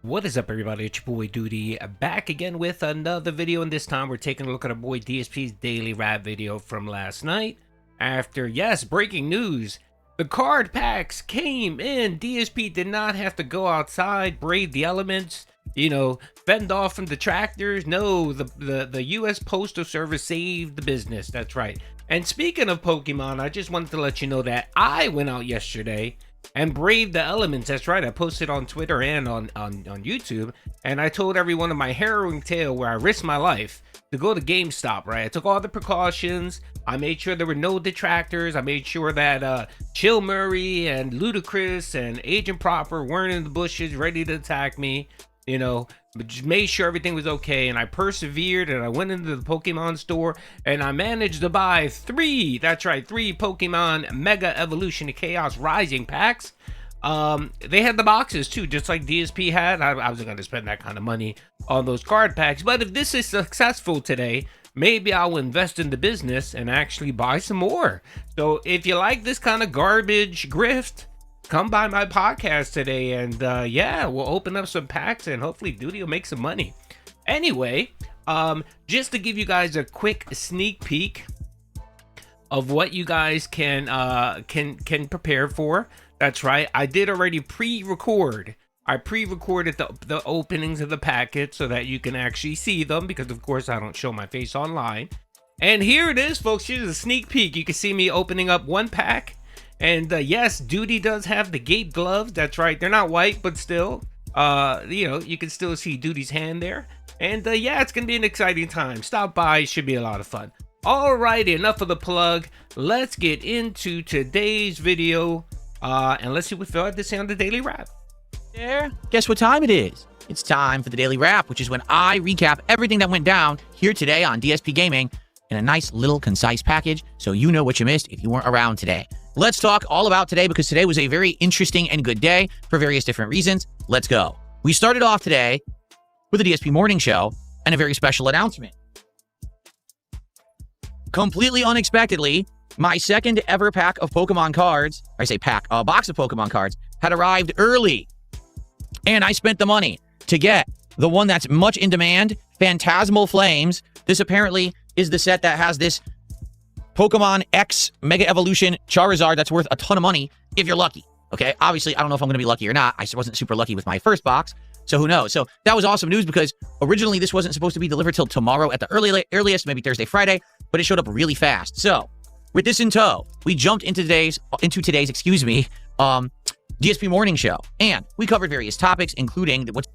What is up, everybody? It's your boy Doody, back again with another video, and this time we're taking a look at our boy DSP's daily rap video from last night. After, yes, breaking news, the card packs came in. DSP did not have to go outside, brave the elements, fend off from detractors. No, the US Postal Service saved the business. That's right. And speaking of Pokemon, I just wanted to let you know that I went out yesterday and braved the elements. That's right, I posted on Twitter and on YouTube, and I told everyone of my harrowing tale where I risked my life to go to GameStop. Right, I took all the precautions. I made sure there were no detractors. I made sure that Chill Murray and Ludacris and Agent Proper weren't in the bushes ready to attack me, but just made sure everything was okay. And I persevered, and I went into the Pokemon store, and I managed to buy three Pokemon Mega Evolution of Chaos Rising packs. They had the boxes too, just like DSP had. I wasn't going to spend that kind of money on those card packs, but if this is successful today, maybe I'll invest in the business and actually buy some more. So if you like this kind of garbage grift, come by my podcast today, and yeah, we'll open up some packs and hopefully Doody will make some money. Anyway, just to give you guys a quick sneak peek of what you guys can prepare for. That's right, I did already pre-record. I pre-recorded the openings of the packet so that you can actually see them, because of course I don't show my face online. And here it is, folks. Here's a sneak peek. You can see me opening up one pack. And yes, Doody does have the gate gloves. That's right, they're not white, but still, you can still see Doody's hand there. And yeah, it's gonna be an exciting time. Stop by, it should be a lot of fun. Alrighty, enough of the plug. Let's get into today's video, and let's see what Phil had to say on the Daily Wrap. There, guess what time it is? It's time for the Daily Wrap, which is when I recap everything that went down here today on DSP Gaming in a nice little concise package, so you know what you missed if you weren't around today. Let's talk all about today, because today was a very interesting and good day for various different reasons. Let's go. We started off today with a DSP morning show and a very special announcement. Completely unexpectedly, my second ever pack of Pokemon cards, a box of Pokemon cards, had arrived early. And I spent the money to get the one that's much in demand, Phantasmal Flames. This apparently is the set that has this Pokemon X Mega Evolution Charizard that's worth a ton of money if you're lucky. Okay, obviously, I don't know if I'm going to be lucky or not. I wasn't super lucky with my first box, so who knows? So that was awesome news, because originally this wasn't supposed to be delivered till tomorrow at the earliest, maybe Thursday, Friday, but it showed up really fast. So with this in tow, we jumped into today's DSP morning show, and we covered various topics, including what.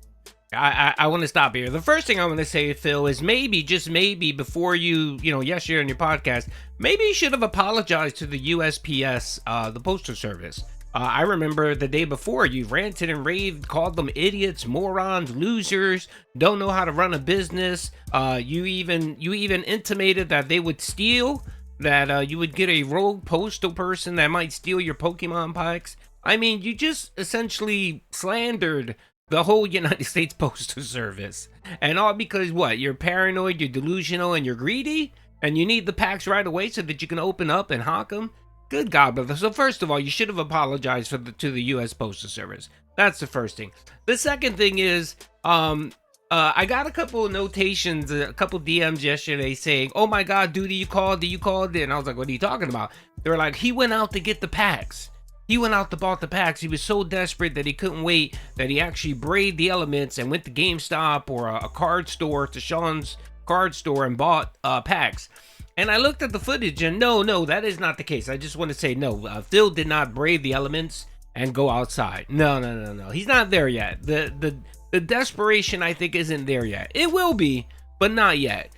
I want to stop here. The first thing I want to say, Phil, is maybe, just maybe, before yesterday on your podcast, maybe you should have apologized to the USPS, the Postal Service. I remember the day before you ranted and raved, called them idiots, morons, losers, don't know how to run a business. You even intimated that they would steal, that you would get a rogue postal person that might steal your Pokemon packs. I mean, you just essentially slandered the whole United States Postal Service. And all because what? You're paranoid, you're delusional, and you're greedy? And you need the packs right away so that you can open up and hawk them? Good God, brother. So first of all, you should have apologized to the U.S. Postal Service. That's the first thing. The second thing is, I got a couple of notations, a couple DMs yesterday saying, oh my God, Doody, you called it. And I was like, what are you talking about? They were like, he went out to get the packs. He went out to bought the packs. He was so desperate that he couldn't wait, that he actually braved the elements and went to GameStop or a card store, to Sean's card store, and bought packs. And I looked at the footage, and no, that is not the case. I just want to say no. Phil did not brave the elements and go outside. No. He's not there yet. The desperation, I think, isn't there yet. It will be, but not yet.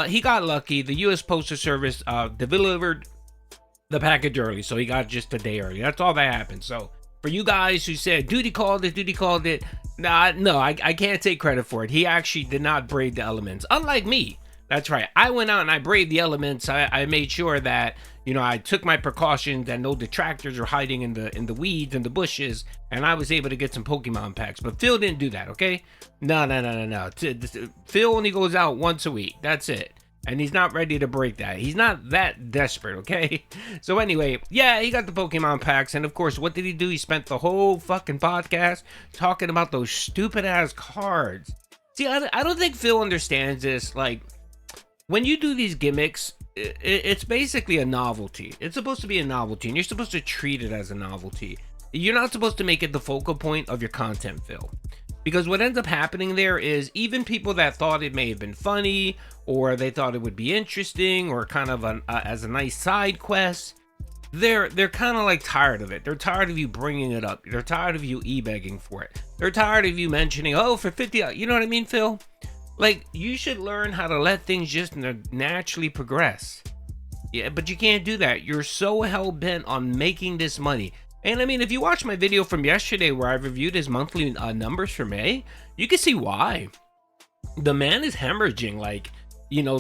He got lucky. The U.S. Postal Service delivered the package early, so he got just a day early. That's all that happened. So for you guys who said Doody called it, no, I can't take credit for it. He actually did not brave the elements, unlike me. That's right, I went out and I braved the elements. I made sure that I took my precautions, and no detractors are hiding in the weeds and the bushes, and I was able to get some Pokemon packs. But Phil didn't do that. Okay, no. Phil only goes out once a week. That's it. And he's not ready to break that. He's not that desperate, okay? So anyway, yeah, he got the Pokemon packs. And of course, what did he do? He spent the whole fucking podcast talking about those stupid ass cards. See, I don't think Phil understands this. Like, when you do these gimmicks, it's basically a novelty. It's supposed to be a novelty, and you're supposed to treat it as a novelty. You're not supposed to make it the focal point of your content, Phil. Because what ends up happening there is even people that thought it may have been funny, or they thought it would be interesting, or kind of as a nice side quest, they're kind of like tired of it. They're tired of you bringing it up. They're tired of you e-begging for it. They're tired of you mentioning, oh, for 50, you know what I mean, Phil? Like, you should learn how to let things just naturally progress. Yeah, but you can't do that. You're so hell-bent on making this money. And I mean, if you watch my video from yesterday where I reviewed his monthly numbers for May, you can see why. The man is hemorrhaging. Like, you know,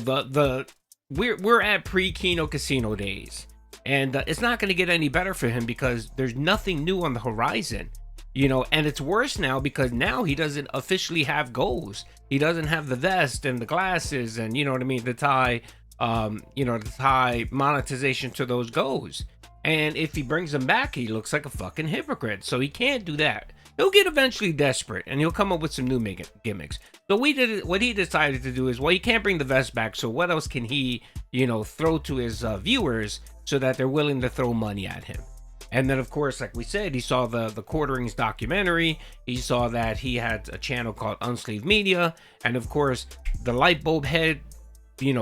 we're at pre-Kino Casino days, and it's not going to get any better for him because there's nothing new on the horizon. You know, and it's worse now because now he doesn't officially have goals. He doesn't have the vest and the glasses and, you know what I mean, the tie, the tie monetization to those goals. And if he brings them back, he looks like a fucking hypocrite. So he can't do that. He'll get eventually desperate and he'll come up with some new gimmicks. So what he decided to do is, well, he can't bring the vest back. So what else can he, throw to his viewers so that they're willing to throw money at him? And then, of course, like we said, he saw the Quarterings documentary. He saw that he had a channel called Unsleeved Media. And, of course, the light bulb head,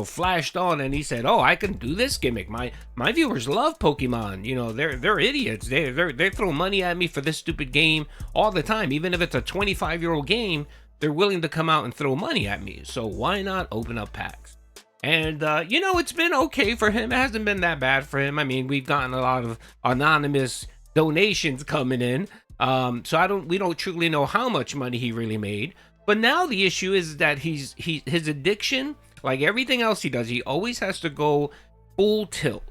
flashed on. And he said, oh, I can do this gimmick. My viewers love Pokemon. They're idiots. They throw money at me for this stupid game all the time. Even if it's a 25-year-old game, they're willing to come out and throw money at me. So why not open up packs? And, it's been okay for him. It hasn't been that bad for him. I mean, we've gotten a lot of anonymous donations coming in. So we don't truly know how much money he really made. But now the issue is that his addiction, like everything else he does, he always has to go full tilt.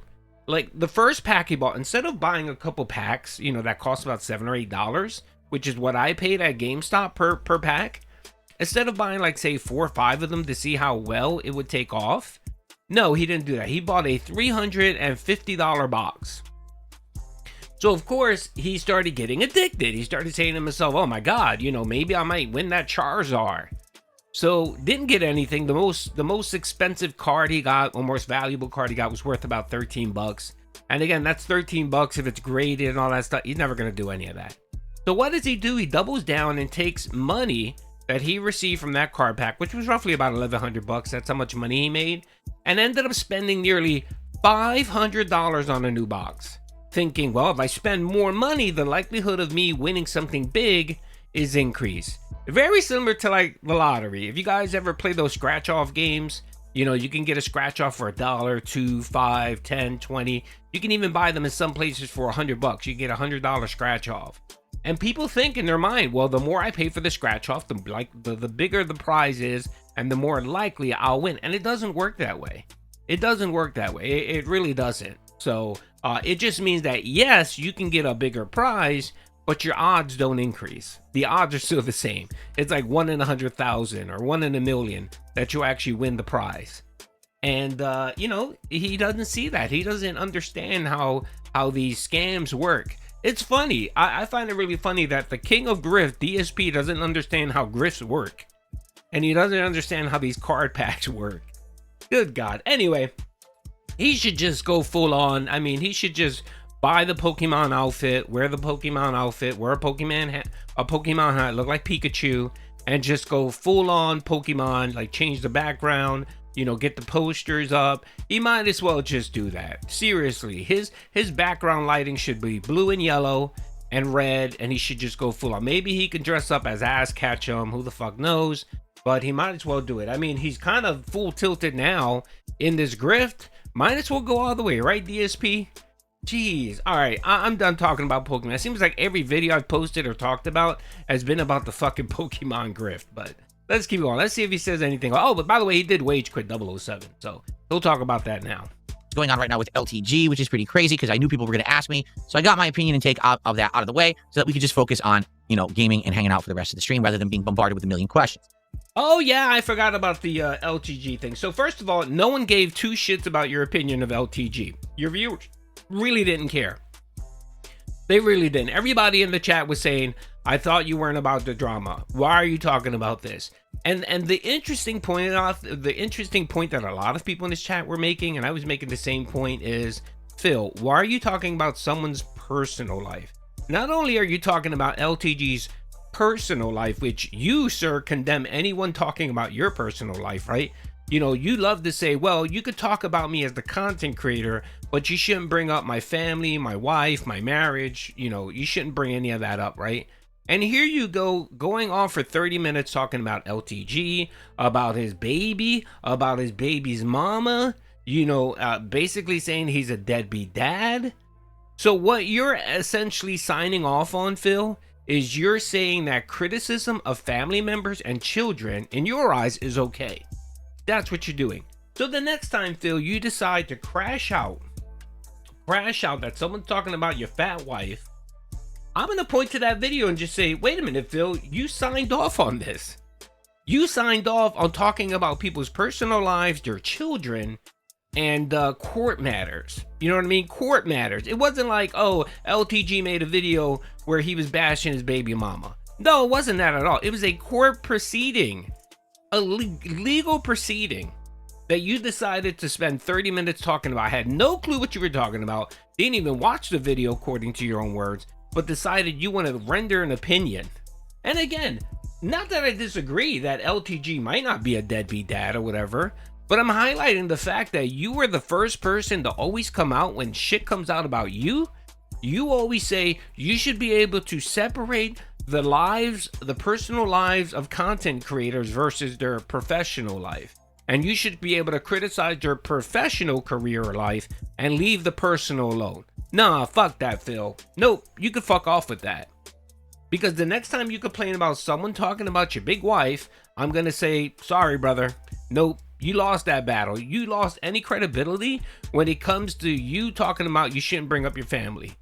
Like the first pack he bought, instead of buying a couple packs, that cost about $7 or $8, which is what I paid at GameStop per pack. Instead of buying, like, say, 4 or 5 of them to see how well it would take off, no, he didn't do that. He bought a $350 box. So, of course, he started getting addicted. He started saying to himself, oh, my God, maybe I might win that Charizard. So, didn't get anything. The most expensive card he got, or most valuable card he got, was worth about $13. And again, that's $13 if it's graded and all that stuff. He's never going to do any of that. So, what does he do? He doubles down and takes money that he received from that card pack, which was roughly about $1,100. That's how much money he made, and ended up spending nearly $500 on a new box, thinking, well, if I spend more money, the likelihood of me winning something big is increased. Very similar to like the lottery. If you guys ever play those scratch off games, you can get a scratch off for $1, $2, $5, $10, $20. You can even buy them in some places for $100. You get $100 scratch off. And people think in their mind, well, the more I pay for the scratch off, the bigger the prize is, and the more likely I'll win. And it doesn't work that way. It doesn't work that way. It really doesn't. So it just means that, yes, you can get a bigger prize, but your odds don't increase. The odds are still the same. It's like 1 in 100,000 or 1 in a million that you actually win the prize. And, he doesn't see that. He doesn't understand how these scams work. It's funny. I find it really funny that the king of grift, DSP, doesn't understand how grifts work. And he doesn't understand how these card packs work. Good God. Anyway, he should just go full on. I mean, he should just buy the Pokemon outfit, wear the Pokemon outfit, wear a Pokemon hat, look like Pikachu, and just go full on Pokemon, like change the background, get the posters up. He might as well just do that. Seriously, his background lighting should be blue and yellow and red, and he should just go full on. Maybe he can dress up as Ash Ketchum, who the fuck knows, but he might as well do it. I mean, he's kind of full tilted now in this grift. Might as well go all the way, right, DSP? Jeez. All right, I'm done talking about Pokemon. It seems like every video I've posted or talked about has been about the fucking Pokemon grift, but let's keep going. Let's see if he says anything. Oh, but by the way, he did wage quit 007, so he'll talk about that now. Going on right now with LTG, which is pretty crazy because I knew people were going to ask me. So I got my opinion and take of that out of the way so that we could just focus on, gaming and hanging out for the rest of the stream rather than being bombarded with a million questions. Oh yeah, I forgot about the LTG thing. So first of all, no one gave two shits about your opinion of LTG. Your viewers really didn't care. They really didn't. Everybody in the chat was saying, I thought you weren't about the drama. Why are you talking about this? And the interesting point that a lot of people in this chat were making, and I was making the same point, is, Phil, why are you talking about someone's personal life? Not only are you talking about LTG's personal life, which you, sir, condemn anyone talking about your personal life, right? You know, you love to say, well, you could talk about me as the content creator, but you shouldn't bring up my family, my wife, my marriage. You know, you shouldn't bring any of that up, right? And here you go, going on for 30 minutes talking about LTG, about his baby, about his baby's mama, you know, basically saying he's a deadbeat dad. So what you're essentially signing off on, Phil, is you're saying that criticism of family members and children, in your eyes, is okay. That's what you're doing. So the next time, Phil, you decide to crash out that someone's talking about your fat wife, I'm going to point to that video and just say, wait a minute, Phil, you signed off on this. You signed off on talking about people's personal lives, their children, and court matters. You know what I mean? Court matters. It wasn't like, oh, LTG made a video where he was bashing his baby mama. No, it wasn't that at all. It was a court proceeding, a legal proceeding that you decided to spend 30 minutes talking about. I had no clue what you were talking about. Didn't even watch the video according to your own words, but decided you want to render an opinion. And again, not that I disagree that LTG might not be a deadbeat dad or whatever, but I'm highlighting the fact that you were the first person to always come out when shit comes out about you. You always say you should be able to separate the lives, the personal lives of content creators versus their professional life. And you should be able to criticize their professional career or life and leave the personal alone. Nah, fuck that, Phil. Nope, you could fuck off with that. Because the next time you complain about someone talking about your big wife, I'm gonna say, sorry, brother. Nope, you lost that battle. You lost any credibility when it comes to you talking about you shouldn't bring up your family.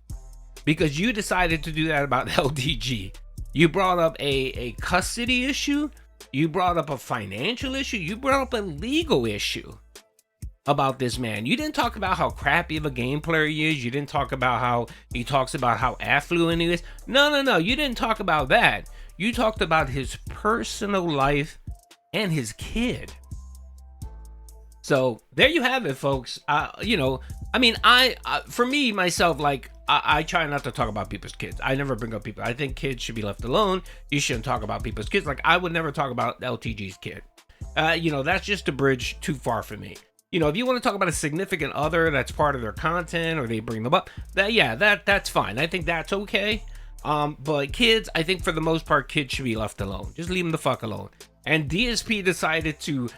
Because you decided to do that about LTG. You brought up a custody issue. You brought up a financial issue. You brought up a legal issue about this man. You didn't talk about how crappy of a game player he is. You didn't talk about how he talks about how affluent he is. No. You didn't talk about that. You talked about his personal life and his kid. So there you have it, folks. You know, I mean, for me, myself, like, I try not to talk about people's kids. I never bring up people. I think kids should be left alone. You shouldn't talk about people's kids. Like, I would never talk about LTG's kid. You know, that's just a bridge too far for me. You know, if you want to talk about a significant other that's part of their content or they bring them up, that's fine. I think that's okay. But kids, I think for the most part, kids should be left alone. Just leave them the fuck alone. And DSP decided to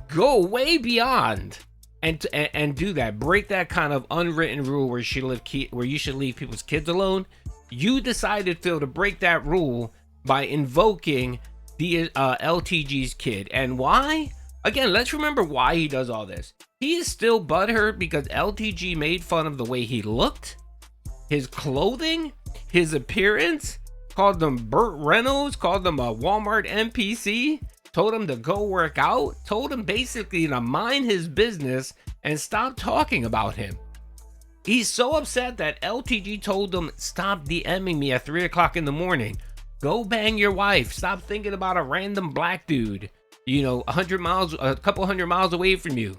go way beyond and do that, break that kind of unwritten rule where you should leave people's kids alone. You decided, Phil, to break that rule by invoking the LTG's kid. And why? Again, let's remember why he does all this. He is still butthurt because LTG made fun of the way he looked, his clothing, his appearance, called him Burt Reynolds, called him a Walmart NPC, told him to go work out, told him basically to mind his business and stop talking about him. He's so upset that LTG told him, stop DMing me at 3 o'clock in the morning. Go bang your wife. Stop thinking about a random black dude, you know, a couple hundred miles away from you.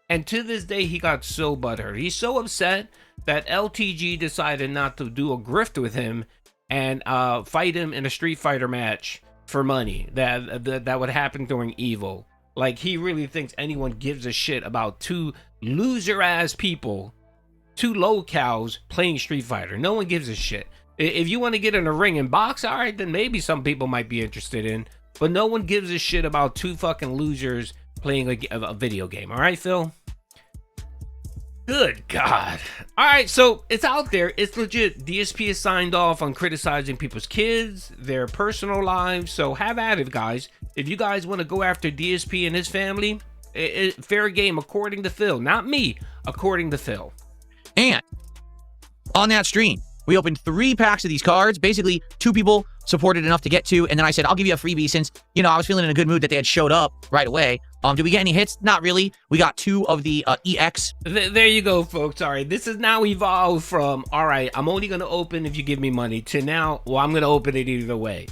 And to this day, he got so butthurt. He's so upset that LTG decided not to do a grift with him and fight him in a Street Fighter match for money that would happen during Evo. Like, he really thinks anyone gives a shit about two loser ass people, two Lolcows playing Street Fighter. No one gives a shit. If you want to get in a ring and box, all right, then maybe some people might be interested in, but no one gives a shit about two fucking losers playing a video game. All right, Phil? Good God. All right, so it's out there. It's legit. DSP is signed off on criticizing people's kids, their personal lives. So have at it, guys. If you guys want to go after DSP and his family, fair game according to Phil. Not me, according to Phil. And on that stream, We opened 3 packs of these cards. Basically, 2 people supported enough to get 2, and then I said, I'll give you a freebie since, you know, I was feeling in a good mood that they had showed up right away. Did we get any hits? Not really. We got 2 of the EX. There you go, folks. All right, this is now evolved from, all right, I'm only going to open if you give me money, to now, well, I'm going to open it either way.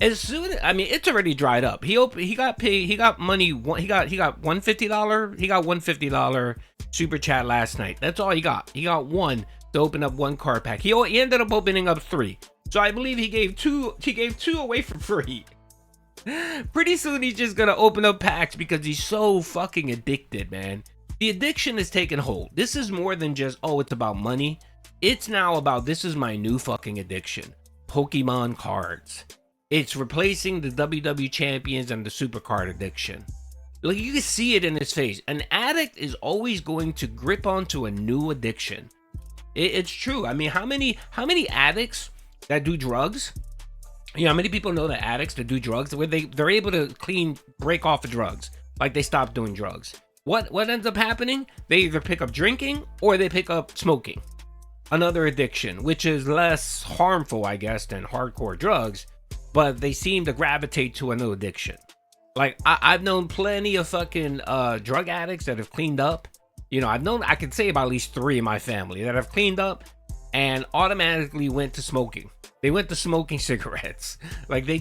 As soon, I mean, it's already dried up. He got paid. He got money. He got $150. He got $150 super chat last night. That's all he got. He got 1 to open up 1 card pack. He ended up opening up 3. So I believe he gave 2. He gave 2 away for free. Pretty soon he's just gonna open up packs because he's so fucking addicted, man. The addiction is taking hold. This is more than just, oh, it's about money. It's now about, this is my new fucking addiction. Pokemon cards. It's replacing the WW champions and the super card addiction. Like, you can see it in his face. An addict is always going to grip onto a new addiction. It's true. I mean, how many addicts that do drugs? You know, how many people know that addicts that do drugs where they're able to break off of drugs, like they stop doing drugs? What ends up happening? They either pick up drinking or they pick up smoking, another addiction, which is less harmful, I guess, than hardcore drugs. But they seem to gravitate to a new addiction. Like, I've known plenty of fucking drug addicts that have cleaned up. You know, I could say about at least 3 in my family that have cleaned up and automatically went to smoking. They went to smoking cigarettes. Like, they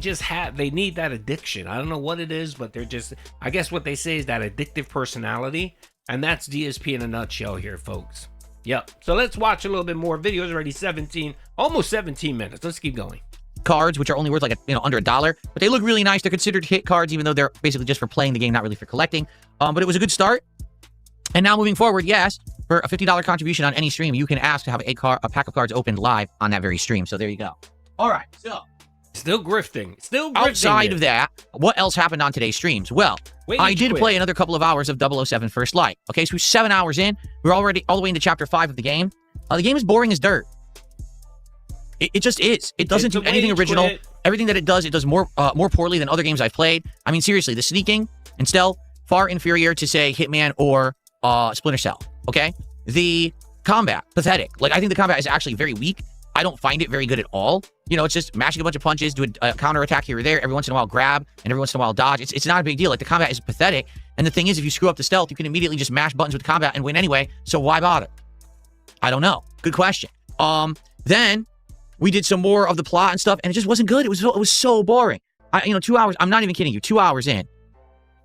need that addiction. I don't know what it is, but they're just, I guess what they say is that addictive personality. And that's DSP in a nutshell here, folks. Yep. So let's watch a little bit more videos. Already almost 17 minutes. Let's keep going. Cards, which are only worth like under $1, but they look really nice. They're considered hit cards, even though they're basically just for playing the game, not really for collecting. But it was a good start. And now moving forward, yes, for a $50 contribution on any stream, you can ask to have a pack of cards opened live on that very stream. So there you go. All right, so still grifting. Outside of that, what else happened on today's streams? Well, I did play another couple of hours of 007 First Light. Okay, so we're 7 hours in. We're already all the way into chapter 5 of the game. The game is boring as dirt. It just is. It doesn't do anything original. Everything that it does more poorly than other games I've played. I mean, seriously, the sneaking and stealth, far inferior to, say, Hitman or Splinter Cell, okay? The combat, pathetic. Like, I think the combat is actually very weak. I don't find it very good at all. You know, it's just mashing a bunch of punches, do a counter attack here or there, every once in a while grab, and every once in a while dodge. It's not a big deal. Like, the combat is pathetic. And the thing is, if you screw up the stealth, you can immediately just mash buttons with combat and win anyway. So why bother? I don't know. Good question. Then we did some more of the plot and stuff, and it just wasn't good. It was so boring. 2 hours. I'm not even kidding you. 2 hours in,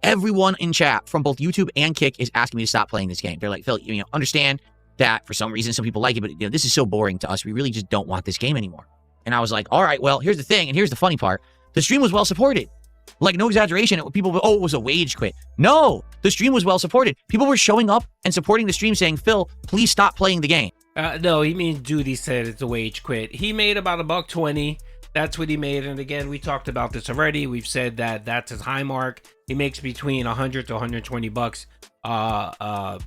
everyone in chat from both YouTube and Kick is asking me to stop playing this game. They're like, Phil, understand that for some reason some people like it, but this is so boring to us. We really just don't want this game anymore. And I was like, all right, well, here's the thing, and here's the funny part. The stream was well supported. Like, no exaggeration. People, it was a wage quit. No, the stream was well supported. People were showing up and supporting the stream saying, Phil, please stop playing the game. No, he means Doody said it's a wage quit. He made about $120. That's what he made. And again, we talked about this already. We've said that that's his high mark. He makes between 100 to 120 bucks a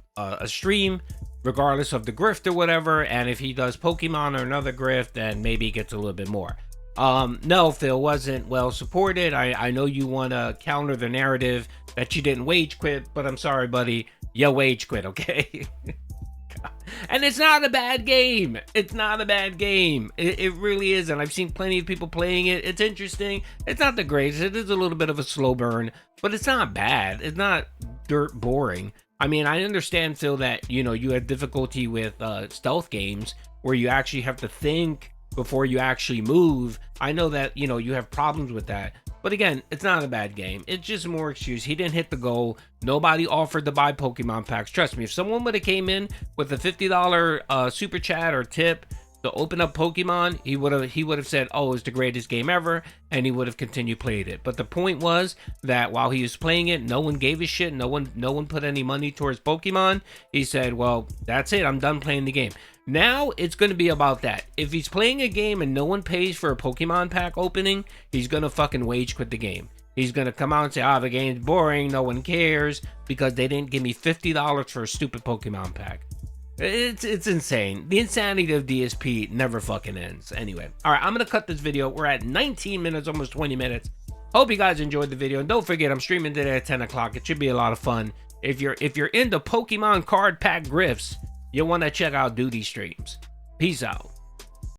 stream, regardless of the grift or whatever. And if he does Pokemon or another grift, then maybe he gets a little bit more. No, Phil wasn't well supported. I know you want to counter the narrative that you didn't wage quit, but I'm sorry, buddy. You wage quit, okay? And it's not a bad game. It's not a bad game. It really isn't. I've seen plenty of people playing it. It's interesting. It's not the greatest. It is a little bit of a slow burn, but it's not bad. It's not dirt boring. I mean, I understand, Phil, that, you had difficulty with stealth games where you actually have to think before you actually move. I know that, you have problems with that. But again, it's not a bad game. It's just more excuse. He didn't hit the goal. Nobody offered to buy Pokemon packs. Trust me, if someone would have came in with a $50 super chat or tip to open up Pokemon, he would have said, oh, it's the greatest game ever, and he would have continued playing it. But the point was that while he was playing it, no one gave a shit. No one put any money towards Pokemon. He said, well, that's it. I'm done playing the game. Now it's going to be about that. If he's playing a game and no one pays for a Pokemon pack opening, he's going to fucking wage quit the game. He's going to come out and say, the game's boring, no one cares, because they didn't give me $50 for a stupid Pokemon pack. It's insane. The insanity of DSP never fucking ends. Anyway, all right, I'm going to cut this video. We're at 19 minutes, almost 20 minutes. Hope you guys enjoyed the video. And don't forget, I'm streaming today at 10 o'clock. It should be a lot of fun. If you're into Pokemon card pack grifts, you'll want to check out Doody streams. Peace out.